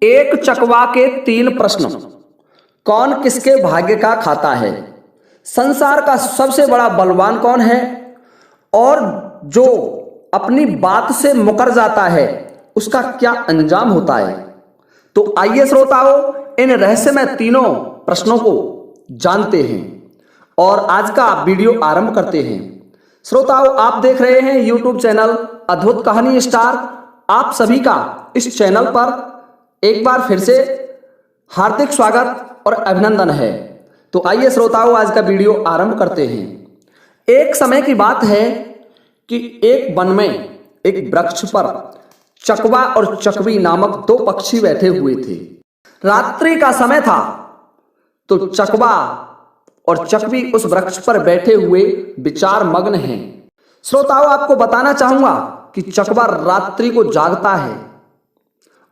एक चकवा के 3 प्रश्न। कौन किसके भाग्य का खाता है? संसार का सबसे बड़ा बलवान कौन है? और जो अपनी बात से मुकर जाता है उसका क्या अंजाम होता है? तो आइए श्रोताओं, इन रहस्यमय तीनों प्रश्नों को जानते हैं और आज का वीडियो आरंभ करते हैं। श्रोताओं, आप देख रहे हैं YouTube चैनल अद्भुत कहानी स्टार। आप सभी का इस चैनल पर एक बार फिर से हार्दिक स्वागत और अभिनंदन है। तो आइए श्रोताओं, आज का वीडियो आरंभ करते हैं। एक समय की बात है कि एक वन में एक वृक्ष पर चकवा और चकवी नामक 2 पक्षी बैठे हुए थे। रात्रि का समय था तो चकवा और चकवी उस वृक्ष पर बैठे हुए विचार मग्न हैं। श्रोताओं, आपको बताना चाहूंगा कि चकवा रात्रि को जागता है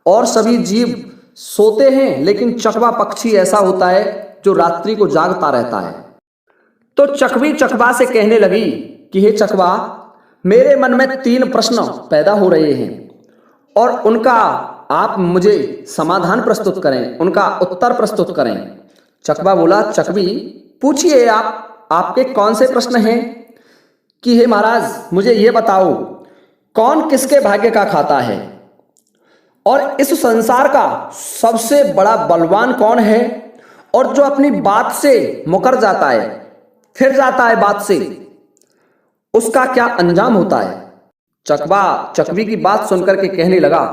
और सभी जीव सोते हैं, लेकिन चकवा पक्षी ऐसा होता है जो रात्रि को जागता रहता है। तो चकवी चकवा से कहने लगी कि हे चकवा, मेरे मन में 3 प्रश्न पैदा हो रहे हैं और उनका आप मुझे समाधान प्रस्तुत करें, उनका उत्तर प्रस्तुत करें। चकवा बोला, चकवी पूछिए, आपके कौन से प्रश्न हैं? कि हे महाराज, मुझे ये बताओ, कौन किसके भाग्य का खाता है और इस संसार का सबसे बड़ा बलवान कौन है? और जो अपनी बात से मुकर जाता है, फिर जाता है बात से, उसका क्या अंजाम होता है? चकवा चकवी की बात सुनकर के कहने लगा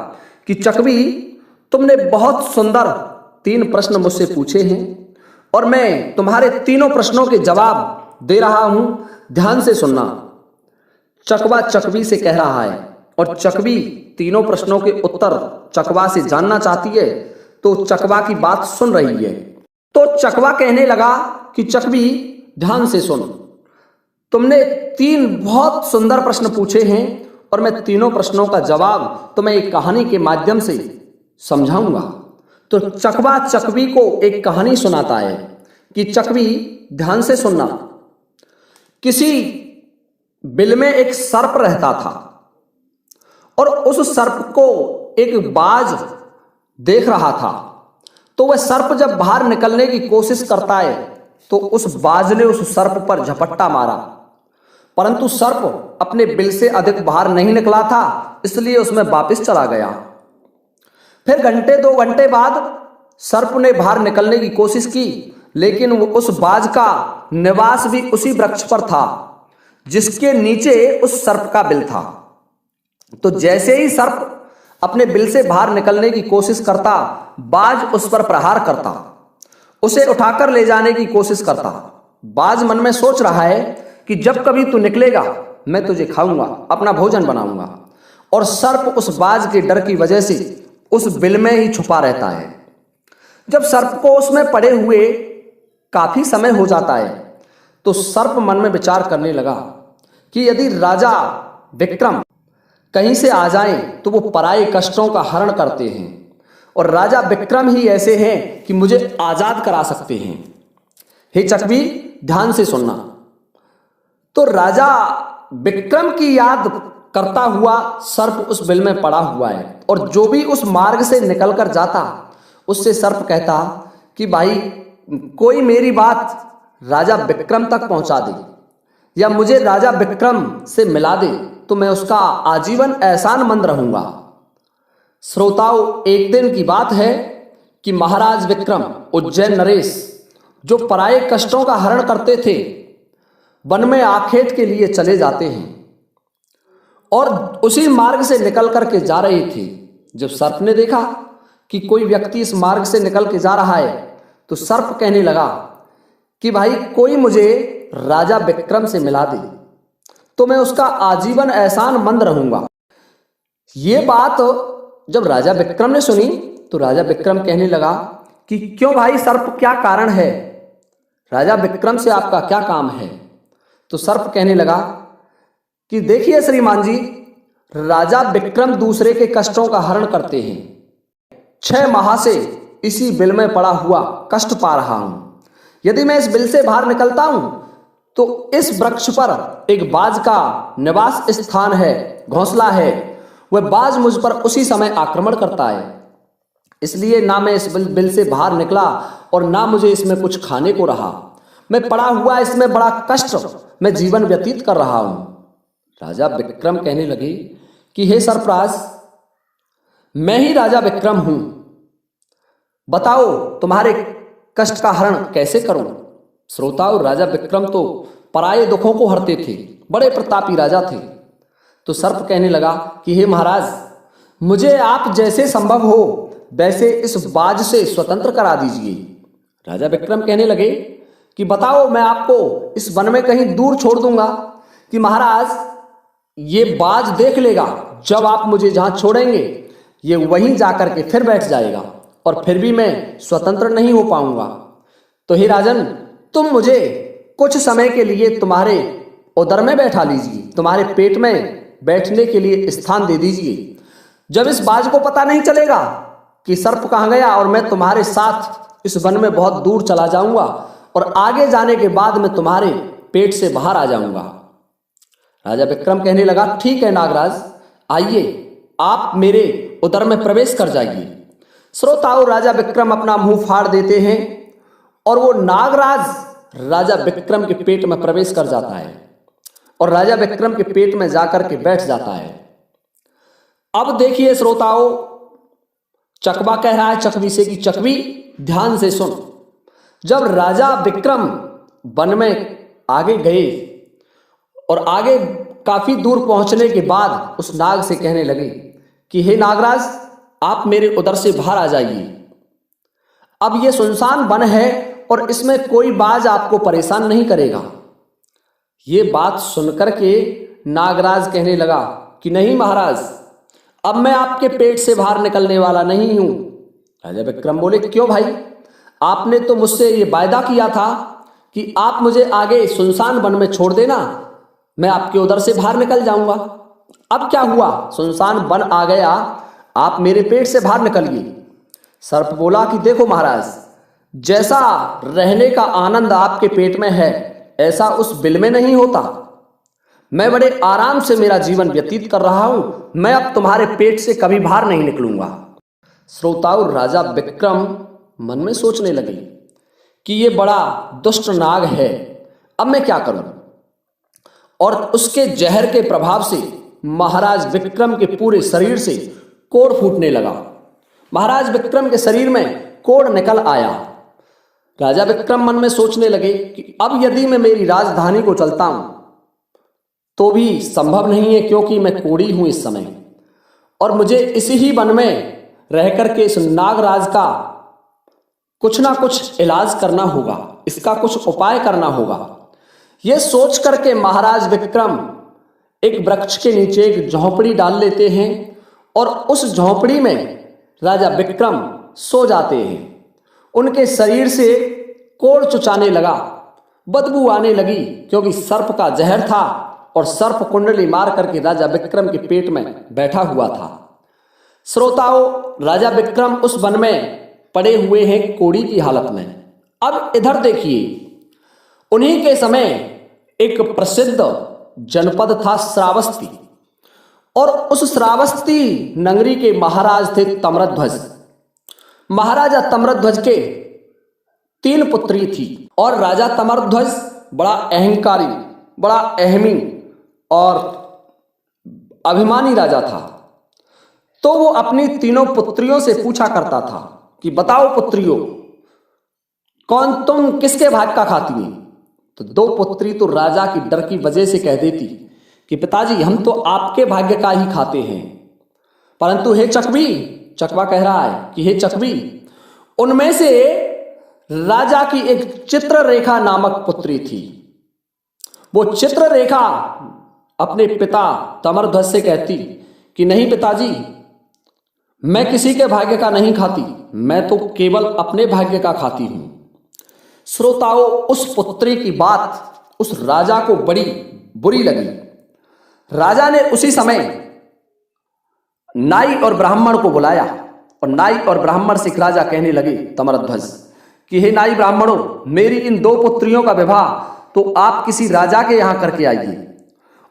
कि चकवी, तुमने बहुत सुंदर 3 प्रश्न मुझसे पूछे हैं और मैं तुम्हारे तीनों प्रश्नों के जवाब दे रहा हूं, ध्यान से सुनना। चकवा चकवी से कह रहा है और चकवी तीनों प्रश्नों के उत्तर चकवा से जानना चाहती है, तो चकवा की बात सुन रही है। तो चकवा कहने लगा कि चकवी, ध्यान से सुन, तुमने 3 बहुत सुंदर प्रश्न पूछे हैं और मैं तीनों प्रश्नों का जवाब तुम्हें एक कहानी के माध्यम से समझाऊंगा। तो चकवा चकवी को एक कहानी सुनाता है कि चकवी, ध्यान से सुनना। किसी बिल में एक सर्प रहता था और उस सर्प को एक बाज देख रहा था। तो वह सर्प जब बाहर निकलने की कोशिश करता है तो उस बाज ने उस सर्प पर झपट्टा मारा, परंतु सर्प अपने बिल से अधिक बाहर नहीं निकला था, इसलिए उसमें वापस चला गया। फिर 2 घंटे बाद सर्प ने बाहर निकलने की कोशिश की, लेकिन उस बाज का निवास भी उसी वृक्ष पर था जिसके नीचे उस सर्प का बिल था। तो जैसे ही सर्प अपने बिल से बाहर निकलने की कोशिश करता, बाज उस पर प्रहार करता, उसे उठाकर ले जाने की कोशिश करता। बाज मन में सोच रहा है कि जब कभी तू निकलेगा मैं तुझे खाऊंगा, अपना भोजन बनाऊंगा। और सर्प उस बाज के डर की वजह से उस बिल में ही छुपा रहता है। जब सर्प को उसमें पड़े हुए काफी समय हो जाता है तो सर्प मन में विचार करने लगा कि यदि राजा विक्रम कहीं से आ जाएं तो वो पराये कष्टों का हरण करते हैं और राजा विक्रम ही ऐसे हैं कि मुझे आजाद करा सकते हैं। हे चकवी, ध्यान से सुनना। तो राजा विक्रम की याद करता हुआ सर्प उस बिल में पड़ा हुआ है और जो भी उस मार्ग से निकलकर जाता उससे सर्प कहता कि भाई, कोई मेरी बात राजा विक्रम तक पहुंचा दे या मुझे राजा विक्रम से मिला दे तो मैं उसका आजीवन एहसानमंद रहूंगा। श्रोताओं, एक दिन की बात है कि महाराज विक्रम उज्जैन नरेश, जो पराये कष्टों का हरण करते थे, वन में आखेट के लिए चले जाते हैं और उसी मार्ग से निकल करके जा रहे थे। जब सर्प ने देखा कि कोई व्यक्ति इस मार्ग से निकल के जा रहा है तो सर्प कहने लगा कि भाई, कोई मुझे राजा विक्रम से मिला दे तो मैं उसका आजीवन एहसानमंद रहूंगा। ये बात जब राजा विक्रम ने सुनी तो राजा विक्रम कहने लगा कि क्यों भाई सर्प, क्या कारण है? राजा विक्रम से आपका क्या काम है? तो सर्प कहने लगा कि देखिए श्रीमान जी, राजा विक्रम दूसरे के कष्टों का हरण करते हैं। 6 माह से इसी बिल में पड़ा हुआ कष्ट पा रहा हूं। यदि मैं इस बिल से बाहर निकलता हूं तो इस वृक्ष पर एक बाज का निवास स्थान है, घोंसला है। वह बाज मुझ पर उसी समय आक्रमण करता है इसलिए ना मैं इस बिल से बाहर निकला और ना मुझे इसमें कुछ खाने को रहा। मैं पड़ा हुआ इसमें बड़ा कष्ट मैं जीवन व्यतीत कर रहा हूं। राजा विक्रम कहने लगे कि हे सरफराज, मैं ही राजा विक्रम हूं, बताओ तुम्हारे कष्ट का हरण कैसे करूं। श्रोताओं, राजा विक्रम तो पराये दुखों को हरते थे, बड़े प्रतापी राजा थे। तो सर्प कहने लगा कि हे महाराज, मुझे आप जैसे संभव हो वैसे इस बाज से स्वतंत्र करा दीजिए। राजा विक्रम कहने लगे कि बताओ, मैं आपको इस वन में कहीं दूर छोड़ दूंगा कि महाराज ये बाज देख लेगा, जब आप मुझे जहां छोड़ेंगे ये वहीं जाकर के फिर बैठ जाएगा और फिर भी मैं स्वतंत्र नहीं हो पाऊंगा। तो हे राजन, तुम मुझे कुछ समय के लिए तुम्हारे उदर में बैठा लीजिए, तुम्हारे पेट में बैठने के लिए स्थान दे दीजिए। जब इस बाज को पता नहीं चलेगा कि सर्प कहां गया और मैं तुम्हारे साथ इस वन में बहुत दूर चला जाऊंगा और आगे जाने के बाद मैं तुम्हारे पेट से बाहर आ जाऊंगा। राजा विक्रम कहने लगा, ठीक है नागराज, आइए आप मेरे उदर में प्रवेश कर जाइए। श्रोताओं, राजा विक्रम अपना मुंह फाड़ देते हैं और वो नागराज राजा विक्रम के पेट में प्रवेश कर जाता है और राजा विक्रम के पेट में जाकर के बैठ जाता है। अब देखिए श्रोताओं, चकवा कह रहा है चकवी से कि चकवी ध्यान से सुन। जब राजा विक्रम वन में आगे गए और आगे काफी दूर पहुंचने के बाद उस नाग से कहने लगे कि हे नागराज, आप मेरे उदर से बाहर आ जाइए। अब ये सुनसान वन है और इसमें कोई बाज आपको परेशान नहीं करेगा। ये बात सुनकर के नागराज कहने लगा कि नहीं महाराज, अब मैं आपके पेट से बाहर निकलने वाला नहीं हूं। राजा विक्रम बोले, क्यों भाई, आपने तो मुझसे ये वायदा किया था कि आप मुझे आगे सुनसान वन में छोड़ देना, मैं आपके उदर से बाहर निकल जाऊंगा। अब क्या हुआ, सुनसान वन आ गया, आप मेरे पेट से बाहर निकलिए। सर्प बोला कि देखो महाराज, जैसा रहने का आनंद आपके पेट में है ऐसा उस बिल में नहीं होता। मैं बड़े आराम से मेरा जीवन व्यतीत कर रहा हूं, मैं अब तुम्हारे पेट से कभी बाहर नहीं निकलूंगा। श्रोताओं, राजा विक्रम मन में सोचने लगे कि ये बड़ा दुष्ट नाग है, अब मैं क्या करूं। और उसके जहर के प्रभाव से महाराज विक्रम के पूरे शरीर से कोढ़ फूटने लगा। महाराज विक्रम के शरीर में कोढ़ निकल आया। राजा विक्रम मन में सोचने लगे कि अब यदि मैं मेरी राजधानी को चलता हूं तो भी संभव नहीं है, क्योंकि मैं कोढ़ी हूं इस समय और मुझे इसी ही वन में रह करके इस नागराज का कुछ ना कुछ इलाज करना होगा, इसका कुछ उपाय करना होगा। यह सोच करके महाराज विक्रम एक वृक्ष के नीचे एक झोंपड़ी डाल लेते हैं और उस झोंपड़ी में राजा विक्रम सो जाते हैं। उनके शरीर से कोढ़ चुचाने लगा, बदबू आने लगी, क्योंकि सर्प का जहर था और सर्प कुंडली मार करके राजा विक्रम के पेट में बैठा हुआ था। श्रोताओं, राजा विक्रम उस वन में पड़े हुए हैं कोढ़ी की हालत में। अब इधर देखिए, उन्हीं के समय एक प्रसिद्ध जनपद था श्रावस्ती और उस श्रावस्ती नगरी के महाराज थे तम्रध्वज। महाराजा तम्रध्वज के 3 पुत्री थी और राजा तम्रध्वज बड़ा अहंकारी, बड़ा अहमी और अभिमानी राजा था। तो वो अपनी तीनों पुत्रियों से पूछा करता था कि बताओ पुत्रियों, कौन तुम किसके भाग का खाती हैं। तो 2 पुत्री तो राजा की डर की वजह से कह देती कि पिताजी हम तो आपके भाग्य का ही खाते हैं, परंतु हे चकवी, चकवा कह रहा है कि हे चकवी, उनमें से राजा की एक चित्ररेखा नामक पुत्री थी। वो चित्ररेखा अपने पिता तम्रध्वज से कहती कि नहीं पिताजी, मैं किसी के भाग्य का नहीं खाती, मैं तो केवल अपने भाग्य का खाती हूं। श्रोताओं, उस पुत्री की बात उस राजा को बड़ी बुरी लगी। राजा ने उसी समय नाई और ब्राह्मण को बुलाया और नाई और ब्राह्मण से राजा कहने लगे तम्रध्वज कि हे नाई ब्राह्मणों, मेरी इन 2 पुत्रियों का विवाह तो आप किसी राजा के यहां करके आइए,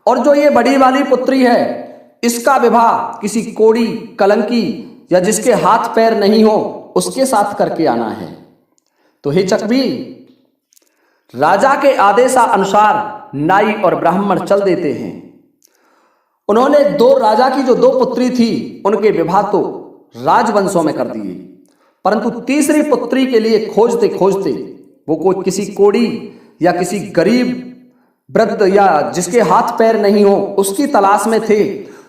और जो ये बड़ी वाली पुत्री है इसका विवाह किसी कोढ़ी, कलंकी या जिसके हाथ पैर नहीं हो उसके साथ करके आना है। तो हे चकवी, राजा के आदेशानुसार नाई और ब्राह्मण चल देते हैं। उन्होंने राजा की जो 2 पुत्री थी उनके विवाह तो राजवंशों में कर दिए, परंतु तीसरी पुत्री के लिए खोजते खोजते वो कोई किसी कोड़ी या किसी गरीब वृद्ध या जिसके हाथ पैर नहीं हो उसकी तलाश में थे।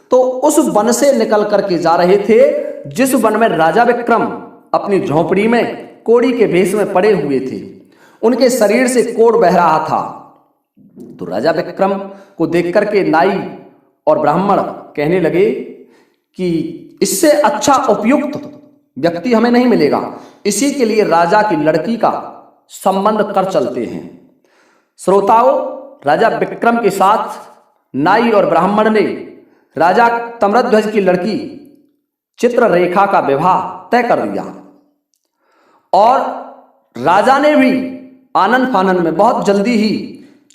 तो उस वन से निकल करके जा रहे थे जिस वन में राजा विक्रम अपनी झोपड़ी में कोड़ी के भेष में पड़े हुए थे। उनके शरीर से कोढ़ बह रहा था। तो राजा विक्रम को देख करके नाई और ब्राह्मण कहने लगे कि इससे अच्छा उपयुक्त व्यक्ति हमें नहीं मिलेगा, इसी के लिए राजा की लड़की का संबंध कर चलते हैं। श्रोताओं, राजा विक्रम के साथ नाई और ब्राह्मण ने राजा तम्रध्वज की लड़की चित्ररेखा का विवाह तय कर दिया और राजा ने भी आनंद फानंद में बहुत जल्दी ही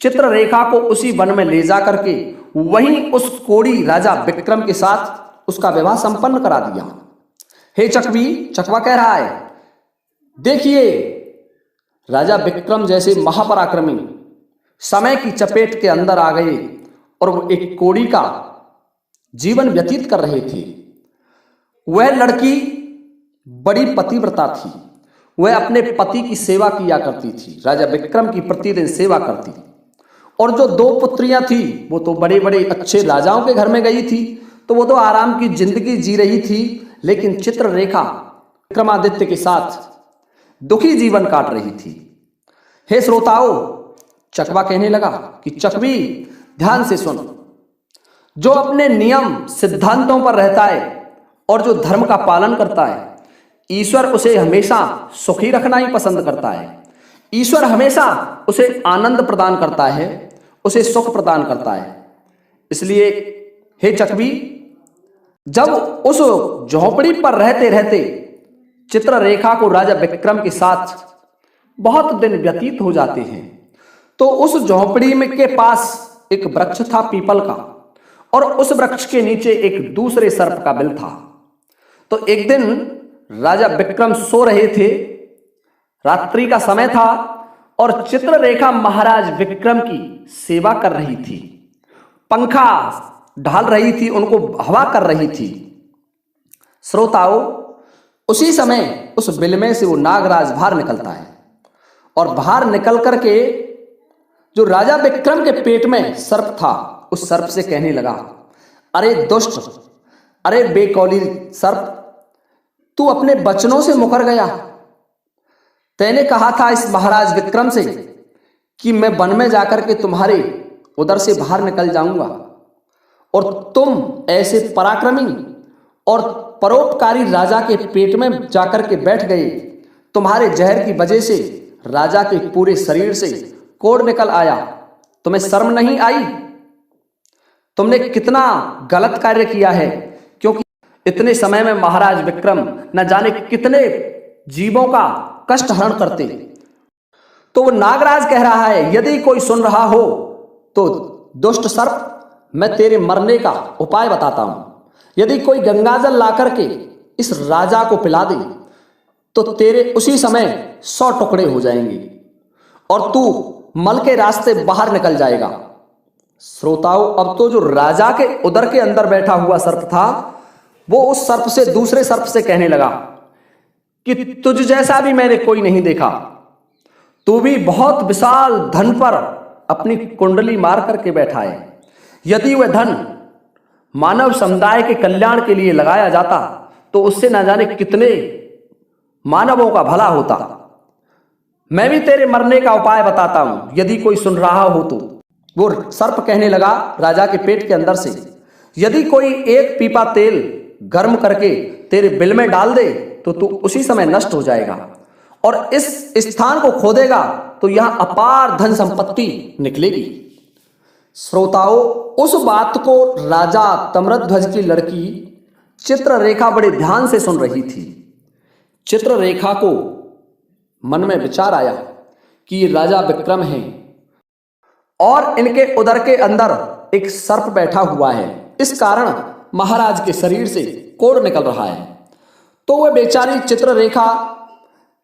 चित्ररेखा को उसी वन में ले जा करके वहीं उस कोड़ी राजा विक्रम के साथ उसका विवाह संपन्न करा दिया। हे चकवी, चकवा कह रहा है, देखिए राजा विक्रम जैसे महापराक्रमी समय की चपेट के अंदर आ गए और वो एक कोड़ी का जीवन व्यतीत कर रहे थे। वह लड़की बड़ी पतिव्रता थी, वह अपने पति की सेवा किया करती थी, राजा विक्रम की प्रतिदिन सेवा करती। और जो 2 पुत्रियां थी वो तो बड़े बड़े अच्छे राजाओं के घर में गई थी, तो वो तो आराम की जिंदगी जी रही थी, लेकिन चित्ररेखा विक्रमादित्य के साथ दुखी जीवन काट रही थी। हे श्रोताओं, चकवा कहने लगा कि चकवी ध्यान से सुन, जो अपने नियम सिद्धांतों पर रहता है और जो धर्म का पालन करता है, ईश्वर उसे हमेशा सुखी रखना ही पसंद करता है। ईश्वर हमेशा उसे आनंद प्रदान करता है, उसे सुख प्रदान करता है। इसलिए हे चकवी, जब उस झोपड़ी पर रहते रहते चित्ररेखा को राजा विक्रम के साथ बहुत दिन व्यतीत हो जाते हैं, तो उस झोपड़ी में के पास एक वृक्ष था पीपल का, और उस वृक्ष के नीचे एक दूसरे सर्प का बिल था। तो एक दिन राजा विक्रम सो रहे थे, रात्रि का समय था और चित्ररेखा महाराज विक्रम की सेवा कर रही थी, पंखा ढाल रही थी, उनको हवा कर रही थी। श्रोताओं, उसी समय उस बिल में से वो नागराज बाहर निकलता है और बाहर निकल करके जो राजा विक्रम के पेट में सर्प था उस सर्प से कहने लगा, अरे दुष्ट, अरे बेकौली सर्प, तू अपने वचनों से मुकर गया। तैने कहा था इस महाराज विक्रम से कि मैं वन में जाकर के तुम्हारे उधर से बाहर निकल जाऊंगा, और तुम ऐसे पराक्रमी और परोपकारी राजा के पेट में जाकर के बैठ गए। तुम्हारे जहर की वजह से राजा के पूरे शरीर से कोढ़ निकल आया। तुम्हें शर्म नहीं आई? तुमने कितना गलत कार्य किया है, क्योंकि इतने समय में महाराज विक्रम न जाने कितने जीवों का कष्ट हरण करते। तो वो नागराज कह रहा है, यदि कोई सुन रहा हो तो दुष्ट सर्प, मैं तेरे मरने का उपाय बताता हूं। यदि कोई गंगाजल ला करके इस राजा को पिला दे तो तेरे उसी समय 100 टुकड़े हो जाएंगे और तू मल के रास्ते बाहर निकल जाएगा। श्रोताओं, अब तो जो राजा के उदर के अंदर बैठा हुआ सर्प था वो उस सर्प से, दूसरे सर्प से कहने लगा कि तुझ जैसा भी मैंने कोई नहीं देखा। तू भी बहुत विशाल धन पर अपनी कुंडली मार करके बैठा है। यदि वह धन मानव समुदाय के कल्याण के लिए लगाया जाता तो उससे न जाने कितने मानवों का भला होता। मैं भी तेरे मरने का उपाय बताता हूं, यदि कोई सुन रहा हो तो। वो सर्प कहने लगा राजा के पेट के अंदर से, यदि कोई एक पीपा तेल गर्म करके तेरे बिल में डाल दे तो तू उसी समय नष्ट हो जाएगा, और इस स्थान को खोदेगा तो यहां अपार धन संपत्ति निकलेगी। श्रोताओं, उस बात को राजा तम्रध्वज की लड़की चित्ररेखा बड़े ध्यान से सुन रही थी। चित्ररेखा को मन में विचार आया कि ये राजा विक्रम हैं और इनके उदर के अंदर एक सर्प बैठा हुआ है, इस कारण महाराज के शरीर से कोढ़ निकल रहा है। तो वह बेचारी चित्ररेखा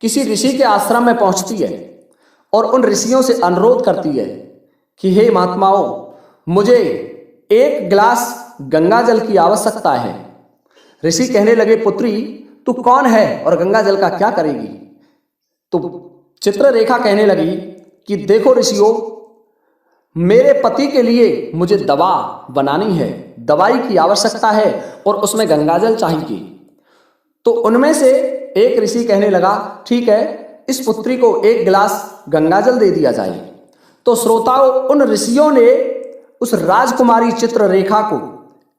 किसी ऋषि के आश्रम में पहुंचती है और उन ऋषियों से अनुरोध करती है कि हे महात्माओं, मुझे एक गिलास गंगा जल की आवश्यकता है। ऋषि कहने लगे, पुत्री तू कौन है और गंगा जल का क्या करेगी? तो चित्ररेखा कहने लगी कि देखो ऋषियों, मेरे पति के लिए मुझे दवा बनानी है, दवाई की आवश्यकता है और उसमें गंगा जल चाहिए। तो उनमें से एक ऋषि कहने लगा, ठीक है, इस पुत्री को एक गिलास गंगा जल दे दिया जाए। तो श्रोताओं, उन ऋषियों ने उस राजकुमारी चित्ररेखा को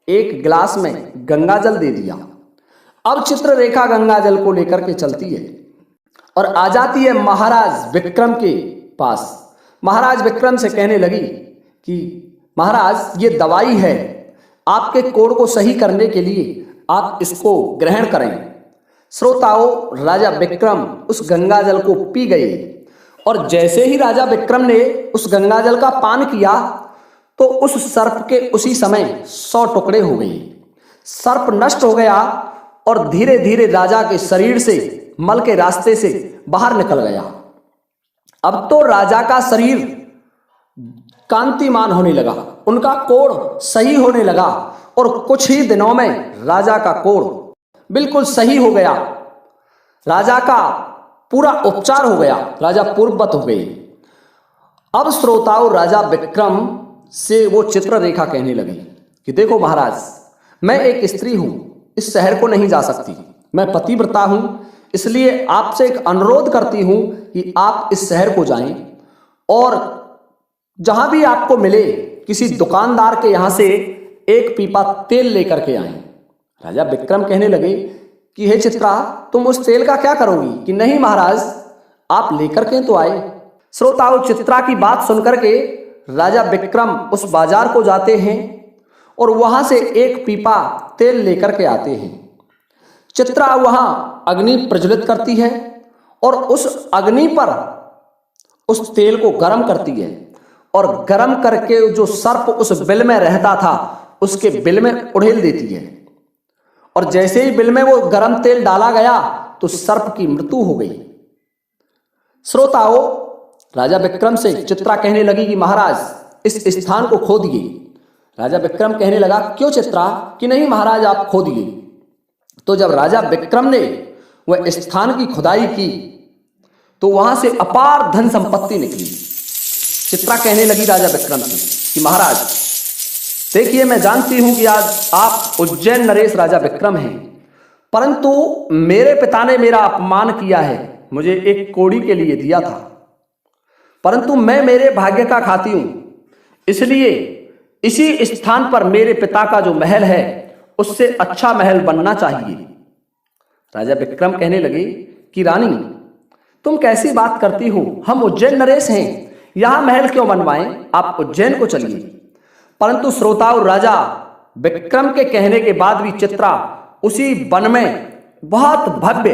एक गिलास में गंगा जल दे दिया। अब चित्ररेखा गंगा जल को लेकर के चलती है और आ जाती है महाराज विक्रम के पास। महाराज विक्रम से कहने लगी कि महाराज, ये दवाई है, आपके कोढ़ को सही करने के लिए आप इसको ग्रहण करें। श्रोताओं, राजा विक्रम उस गंगा जल को पी गए और जैसे ही राजा विक्रम ने उस गंगा जल का पान किया तो उस सर्प के उसी समय 100 टुकड़े हो गए। सर्प नष्ट हो गया और धीरे धीरे राजा के शरीर से मल के रास्ते से बाहर निकल गया। अब तो राजा का शरीर कांतिमान होने लगा, उनका कोढ़ सही होने लगा और कुछ ही दिनों में राजा का कोढ़ बिल्कुल सही हो गया। राजा का पूरा उपचार हो गया, राजा पूर्ववत हो गए। अब श्रोताओं, राजा विक्रम से वो चित्ररेखा कहने लगी कि देखो महाराज, मैं एक स्त्री हूं, इस शहर को नहीं जा सकती, मैं पतिव्रता हूं, इसलिए आपसे एक अनुरोध करती हूं कि आप इस शहर को जाएं और जहां भी आपको मिले किसी दुकानदार के यहां से एक पीपा तेल लेकर के आएं। राजा विक्रम कहने लगे कि हे चित्रा, तुम उस तेल का क्या करोगी? कि नहीं महाराज, आप लेकर के तो आए। श्रोताओं, चित्रा की बात सुनकर के राजा विक्रम उस बाजार को जाते हैं और वहां से एक पीपा तेल लेकर के आते हैं। चित्रा वहां अग्नि प्रज्वलित करती है और उस अग्नि पर उस तेल को गर्म करती है और गर्म करके जो सर्प उस बिल में रहता था उसके बिल में उड़ेल देती है और जैसे ही बिल में वो गर्म तेल डाला गया तो सर्प की मृत्यु हो गई। श्रोताओं, राजा विक्रम से चित्रा कहने लगी कि महाराज इस स्थान को खोदिए। राजा विक्रम कहने लगा, क्यों चित्रा? कि नहीं महाराज, आप खोदिए। तो जब राजा विक्रम ने वह स्थान की खुदाई की तो वहां से अपार धन संपत्ति निकली। चित्रा कहने लगी राजा विक्रम से कि महाराज देखिए, मैं जानती हूं कि आज आप उज्जैन नरेश राजा विक्रम हैं, परंतु मेरे पिता ने मेरा अपमान किया है, मुझे एक कोड़ी के लिए दिया था, परंतु मैं मेरे भाग्य का खाती हूं, इसलिए इसी स्थान पर मेरे पिता का जो महल है उससे अच्छा महल बनना चाहिए। राजा विक्रम कहने लगे कि रानी, तुम कैसी बात करती हो, हम उज्जैन नरेश हैं, यहां महल क्यों बनवाएं, आप उज्जैन को चलिए। परंतु श्रोताओं, राजा विक्रम के कहने के बाद भी चित्रा उसी वन में बहुत भव्य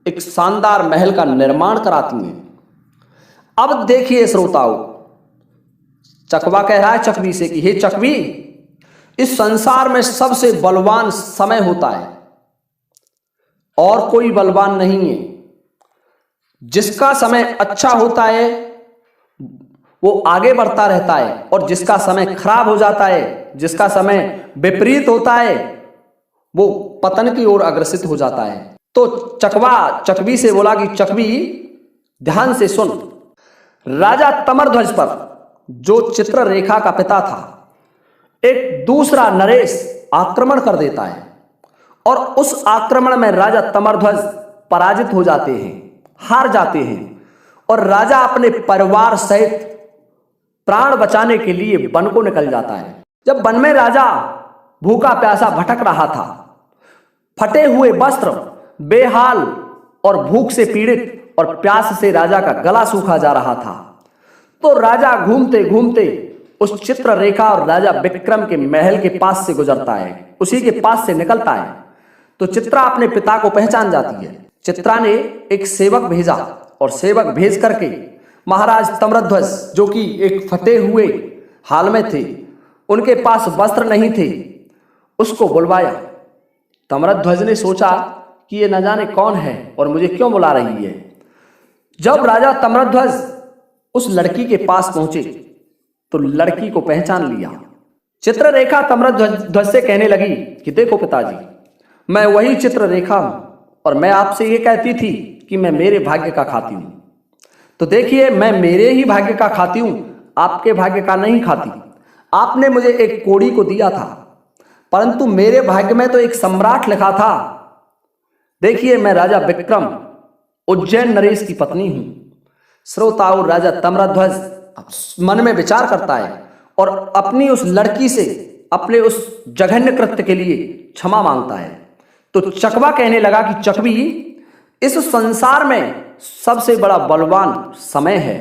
एक शानदार महल का निर्माण कराती हैं। अब देखिए श्रोताओं, चकवा कह रहा है चकवी से कि हे चकवी, इस संसार में सबसे बलवान समय होता है और कोई बलवान नहीं है। जिसका समय अच्छा होता है वो आगे बढ़ता रहता है और जिसका समय खराब हो जाता है, जिसका समय विपरीत होता है, वो पतन की ओर अग्रसित हो जाता है। तो चकवा चकवी से बोला कि चकवी ध्यान से सुन, राजा तमरध्वज पर जो चित्ररेखा का पिता था, एक दूसरा नरेश आक्रमण कर देता है और उस आक्रमण में राजा तमरध्वज पराजित हो जाते हैं, हार जाते हैं और राजा अपने परिवार सहित प्राण बचाने के लिए वन को निकल जाता है। जब वन में राजा भूखा प्यासा भटक रहा था, फटे हुए वस्त्र, बेहाल और भूख से पीड़ित और प्यास से राजा का गला सूखा जा रहा था, तो राजा घूमते घूमते उस चित्ररेखा और राजा विक्रम के महल के पास से गुजरता है, उसी के पास से निकलता है। तो चित्रा अपने पिता को पहचान जाती है। चित्रा ने एक सेवक भेजा और सेवक भेज करके महाराज तम्रध्वज, जो कि एक फटे हुए हाल में थे, उनके पास वस्त्र नहीं थे, उसको बुलवाया। तम्रध्वज ने सोचा कि ये न जाने कौन है और मुझे क्यों बुला रही है। जब राजा ताम्रध्वज उस लड़की के पास पहुंचे तो लड़की को पहचान लिया। चित्ररेखा ताम्रध्वज से कहने लगी कि देखो पिताजी, मैं वही चित्ररेखा हूं और मैं आपसे ये कहती थी कि मैं मेरे भाग्य का खाती हूं। तो देखिए, मैं मेरे ही भाग्य का खाती हूं, आपके भाग्य का नहीं खाती। आपने मुझे एक कोड़ी को दिया था, परंतु मेरे भाग्य में तो एक सम्राट लिखा था। देखिए, मैं राजा विक्रम उज्जैन नरेश की पत्नी हूं। श्रोताओं, राजा ताम्रध्वज मन में विचार करता है और अपनी उस लड़की से अपने उस जघन्य कृत्य के लिए क्षमा मांगता है। तो चकवा कहने लगा कि चकवी, इस संसार में सबसे बड़ा बलवान समय है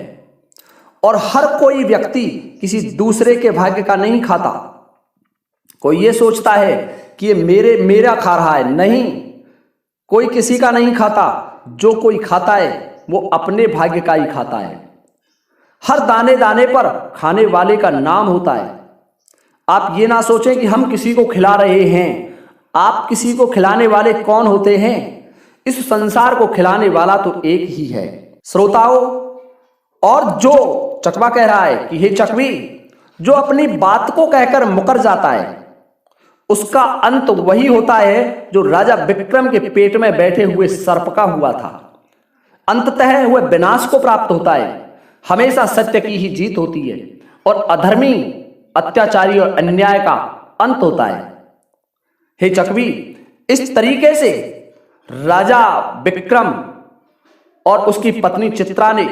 और हर कोई व्यक्ति किसी दूसरे के भाग्य का नहीं खाता। कोई ये सोचता है कि ये मेरा खा रहा है, नहीं, कोई किसी का नहीं खाता। जो कोई खाता है वो अपने भाग्य का ही खाता है। हर दाने दाने पर खाने वाले का नाम होता है। आप ये ना सोचें कि हम किसी को खिला रहे हैं। आप किसी को खिलाने वाले कौन होते हैं? इस संसार को खिलाने वाला तो एक ही है। श्रोताओं, और जो चकवा कह रहा है कि हे चकवी, जो अपनी बात को कहकर मुकर जाता है उसका अंत वही होता है जो राजा विक्रम के पेट में बैठे हुए सर्प का हुआ था। अंततः वह विनाश को प्राप्त होता है। हमेशा सत्य की ही जीत होती है और अधर्मी, अत्याचारी और अन्याय का अंत होता है। हे चकवी, इस तरीके से राजा विक्रम और उसकी पत्नी चित्रा ने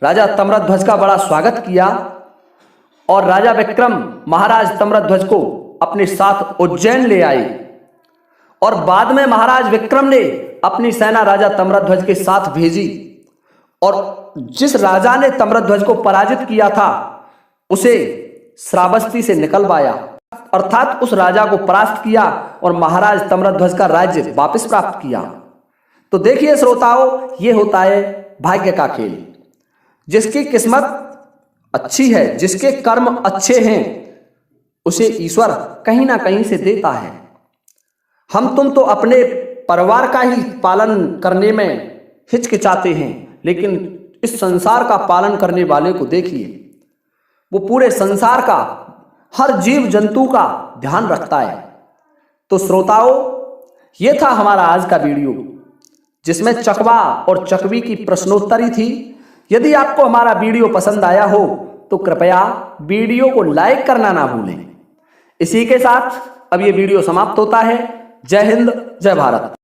राजा ताम्रध्वज का बड़ा स्वागत किया और राजा विक्रम महाराज ताम्रध्वज को अपने साथ उज्जैन ले आए और बाद में महाराज विक्रम ने अपनी सेना राजा ताम्रध्वज के साथ भेजी और जिस राजा ने ताम्रध्वज को पराजित किया था उसे श्रावस्ती से निकलवाया, अर्थात उस राजा को परास्त किया और महाराज ताम्रध्वज का राज्य वापस प्राप्त किया। तो देखिए श्रोताओं, ये होता है भाग्य का खेल। जिसकी किस्मत अच्छी है, जिसके कर्म अच्छे हैं, उसे ईश्वर कहीं ना कहीं से देता है। हम तुम तो अपने परिवार का ही पालन करने में हिचकिचाते हैं, लेकिन इस संसार का पालन करने वाले को देखिए, वो पूरे संसार का, हर जीव जंतु का ध्यान रखता है। तो श्रोताओं, ये था हमारा आज का वीडियो जिसमें चकवा और चकवी की प्रश्नोत्तरी थी। यदि आपको हमारा वीडियो पसंद आया हो तो कृपया वीडियो को लाइक करना ना भूलें। इसी के साथ अब ये वीडियो समाप्त होता है। जय हिंद, जय भारत।